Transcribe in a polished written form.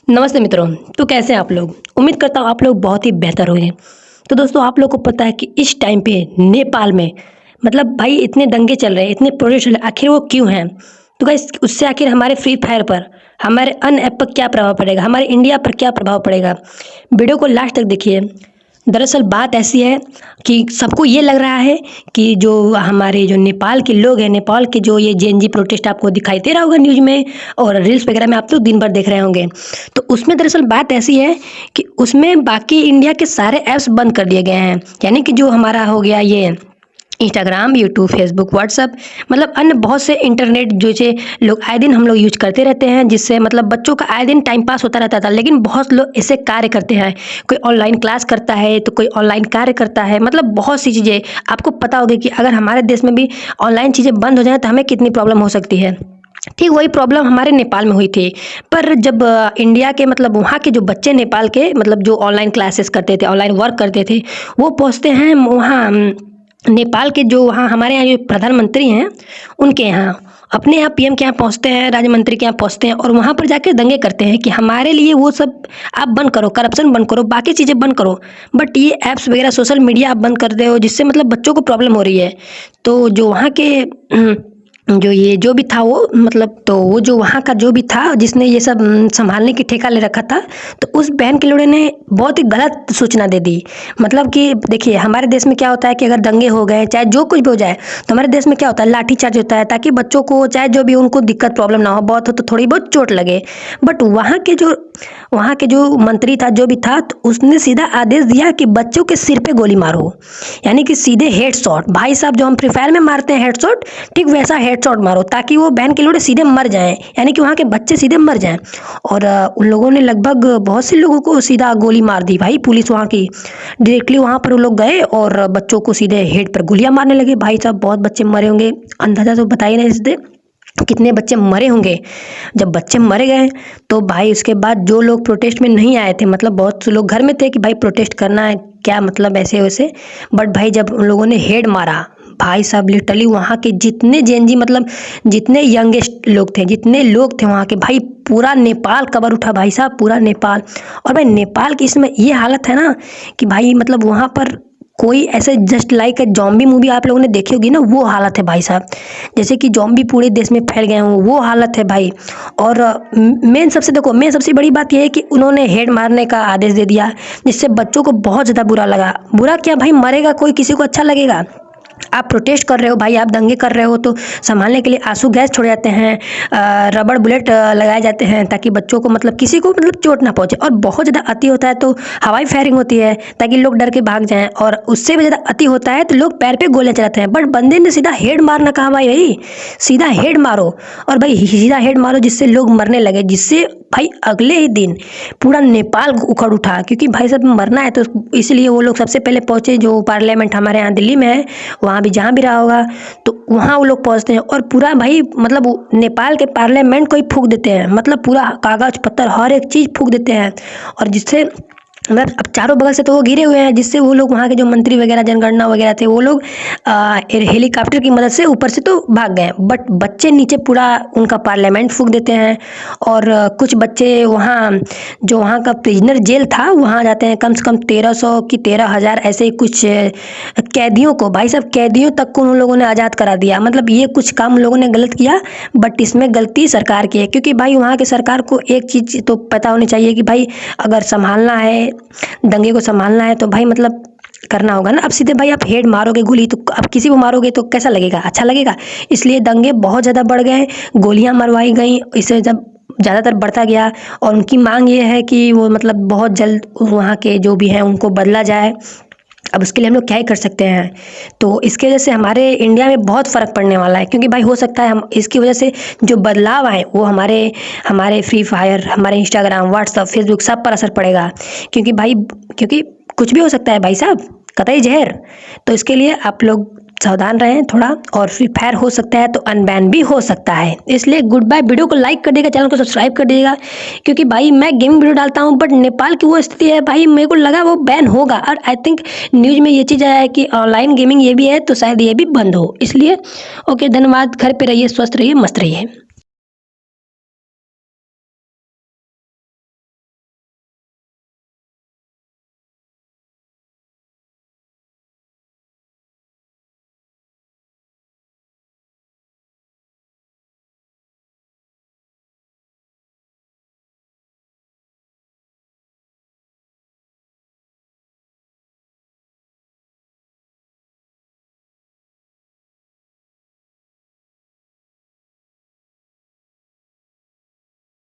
नमस्ते मित्रों। तो कैसे हैं आप लोग? उम्मीद करता हूँ आप लोग बहुत ही बेहतर होंगे। तो दोस्तों आप लोग को पता है कि इस टाइम पे नेपाल में मतलब भाई इतने दंगे चल रहे हैं, इतने प्रोटेस्ट चल रहे हैं, आखिर वो क्यों हैं? तो गाइस उससे आखिर हमारे फ्री फायर पर, हमारे अन्य ऐप पर क्या प्रभाव पड़ेगा, हमारे इंडिया पर क्या प्रभाव पड़ेगा? वीडियो को लास्ट तक देखिए। दरअसल बात ऐसी है कि सबको ये लग रहा है कि जो हमारे जो नेपाल के लोग हैं, नेपाल के जो ये जेएनजी प्रोटेस्ट आपको दिखाई दे रहा होगा न्यूज़ में और रील्स वगैरह में आप लोग दिन भर देख रहे होंगे। तो उसमें दरअसल बात ऐसी है कि उसमें बाकी इंडिया के सारे ऐप्स बंद कर दिए गए हैं। यानी कि जो हमारा हो गया ये इंस्टाग्राम, यूट्यूब, फेसबुक, व्हाट्सअप, मतलब अन्य बहुत से इंटरनेट जो से लोग आए दिन हम लोग यूज करते रहते हैं, जिससे मतलब बच्चों का आए दिन टाइम पास होता रहता था। लेकिन बहुत लोग ऐसे कार्य करते हैं, कोई ऑनलाइन क्लास करता है तो कोई ऑनलाइन कार्य करता है, मतलब बहुत सी चीज़ें आपको पता होगी कि अगर हमारे देश में भी ऑनलाइन चीज़ें बंद हो जाए तो हमें कितनी प्रॉब्लम हो सकती है। ठीक वही प्रॉब्लम हमारे नेपाल में हुई थी। पर जब इंडिया के मतलब वहाँ के जो बच्चे नेपाल के मतलब जो ऑनलाइन क्लासेस करते थे, ऑनलाइन वर्क करते थे, वो पहुँचते हैं वहाँ नेपाल के जो वहाँ हमारे यहाँ जो प्रधानमंत्री हैं उनके यहाँ, अपने यहाँ पीएम के यहाँ पहुँचते हैं, राज्य मंत्री के यहाँ पहुँचते हैं और वहाँ पर जाके दंगे करते हैं कि हमारे लिए वो सब आप बंद करो, करप्शन बंद करो, बाकी चीज़ें बंद करो, बट ये ऐप्स वगैरह सोशल मीडिया आप बंद कर रहे हो, जिससे मतलब बच्चों को प्रॉब्लम हो रही है। तो जो वहाँ के जो ये जो भी था वो मतलब तो वो जो वहाँ का जो भी था जिसने ये सब संभालने की ठेका ले रखा था, तो उस बहन के लोगों ने बहुत ही गलत सूचना दे दी। मतलब कि देखिए हमारे देश में क्या होता है कि अगर दंगे हो गए चाहे जो कुछ भी हो जाए, तो हमारे देश में क्या होता है लाठीचार्ज होता है, ताकि बच्चों को चाहे जो भी उनको दिक्कत प्रॉब्लम ना हो, बहुत हो तो थोड़ी बहुत चोट लगे। बट वहाँ के जो मंत्री था जो भी था, तो उसने सीधा आदेश दिया कि बच्चों के सिर पे गोली मारो, यानी कि सीधे हेड शॉट। भाई साहब जो हम फ्री फायर में मारते हैं हेड शॉट, ठीक वैसा हेड शॉट मारो, ताकि वो बहन के लोड़े सीधे मर जाएं, यानी कि वहाँ के बच्चे सीधे मर जाएं। और उन लोगों ने लगभग बहुत से लोगों को सीधा गोली मार दी भाई। पुलिस वहाँ की डायरेक्टली वहाँ पर वो लोग गए और बच्चों को सीधे हेड पर गोलियां मारने लगे। भाई साहब बहुत बच्चे मरे होंगे, अंदाजा तो बताइए नहीं सकते कितने बच्चे मरे होंगे। जब बच्चे मरे गए तो भाई उसके बाद जो लोग प्रोटेस्ट में नहीं आए थे, मतलब बहुत से लोग घर में थे कि भाई प्रोटेस्ट करना है क्या, मतलब ऐसे वैसे, बट भाई जब उन लोगों ने हेड मारा, भाई साहब लिटरली वहाँ के जितने जेएनजी मतलब जितने यंगेस्ट लोग थे, जितने लोग थे वहाँ के, भाई पूरा नेपाल कबर उठा भाई साहब, पूरा नेपाल। और भाई नेपाल की इसमें ये हालत है ना कि भाई मतलब वहाँ पर कोई ऐसे जस्ट लाइक जॉम्बी मूवी आप लोगों ने देखी होगी ना, वो हालत है भाई साहब। जैसे कि जॉम्बी पूरे देश में फैल गए हों, वो हालत है भाई। और मेन सबसे बड़ी बात यह है कि उन्होंने हेड मारने का आदेश दे दिया, जिससे बच्चों को बहुत ज़्यादा बुरा लगा। बुरा क्या भाई, मरेगा कोई, किसी को अच्छा लगेगा? आप प्रोटेस्ट कर रहे हो भाई, आप दंगे कर रहे हो तो संभालने के लिए आंसू गैस छोड़े जाते हैं, रबड़ बुलेट लगाए जाते हैं, ताकि बच्चों को मतलब किसी को मतलब चोट ना पहुंचे। और बहुत ज़्यादा अति होता है तो हवाई फायरिंग होती है, ताकि लोग डर के भाग जाएं। और उससे भी ज़्यादा अति होता है तो लोग पैर पे गोलियां चलाते हैं। बट बंदे ने सीधा हेड मारना कहा भाई सीधा हेड मारो, और भाई सीधा हेड मारो जिससे लोग मरने लगे, जिससे भाई अगले ही दिन पूरा नेपाल उखड़ उठा। क्योंकि भाई साहब मरना है तो इसलिए वो लोग सबसे पहले पहुंचे, जो पार्लियामेंट हमारे यहाँ दिल्ली में है, वहाँ भी जहाँ भी रहा होगा, तो वहाँ वो लोग पहुँचते हैं और पूरा भाई मतलब नेपाल के पार्लियामेंट को ही फूंक देते हैं, मतलब पूरा कागज पत्थर हर एक चीज़ फूंक देते हैं। और जिससे मतलब अब चारों बगल से तो वो घिरे हुए हैं, जिससे वो लोग वहाँ के जो मंत्री वगैरह जनगणना वगैरह थे वो लोग हेलीकॉप्टर की मदद से ऊपर से तो भाग गए, बट बच्चे नीचे पूरा उनका पार्लियामेंट फूंक देते हैं। और कुछ बच्चे वहाँ जो वहाँ का प्रिजनर जेल था वहाँ जाते हैं, कम से कम 1300 की 13,000 ऐसे ही कुछ कैदियों को, भाई साहब कैदियों तक को उन लोगों ने आज़ाद करा दिया। मतलब ये कुछ काम उन लोगों ने गलत किया, बट इसमें गलती सरकार की है। क्योंकि भाई वहाँ की सरकार को एक चीज़ तो पता होनी चाहिए कि भाई अगर संभालना है, दंगे को संभालना है, तो भाई मतलब करना होगा ना। अब सीधे भाई आप हेड मारोगे गोली, तो अब किसी को मारोगे तो कैसा लगेगा, अच्छा लगेगा? इसलिए दंगे बहुत ज़्यादा बढ़ गए, गोलियां मरवाई गई, इससे जब ज़्यादातर बढ़ता गया। और उनकी मांग ये है कि वो मतलब बहुत जल्द वहाँ के जो भी हैं उनको बदला जाए। अब उसके लिए हम लोग क्या ही कर सकते हैं? तो इसके वजह से हमारे इंडिया में बहुत फ़र्क पड़ने वाला है, क्योंकि भाई हो सकता है हम इसकी वजह से जो बदलाव आए वो हमारे हमारे फ्री फायर, हमारे इंस्टाग्राम, व्हाट्सअप, फेसबुक सब पर असर पड़ेगा। क्योंकि कुछ भी हो सकता है भाई साहब, कतई जहर। तो इसके लिए आप लोग सावधान रहें थोड़ा, और फ्री फायर हो सकता है तो अनबैन भी हो सकता है। इसलिए गुड बाय। वीडियो को लाइक कर देगा, चैनल को सब्सक्राइब कर दीजिएगा, क्योंकि भाई मैं गेमिंग वीडियो डालता हूँ, बट नेपाल की वो स्थिति है भाई, मेरे को लगा वो बैन होगा। और आई थिंक न्यूज़ में ये चीज़ आया है कि ऑनलाइन गेमिंग ये भी है, तो शायद ये भी बंद हो। इसलिए ओके, धन्यवाद। घर पे रहिए, स्वस्थ रहिए, मस्त रहिए।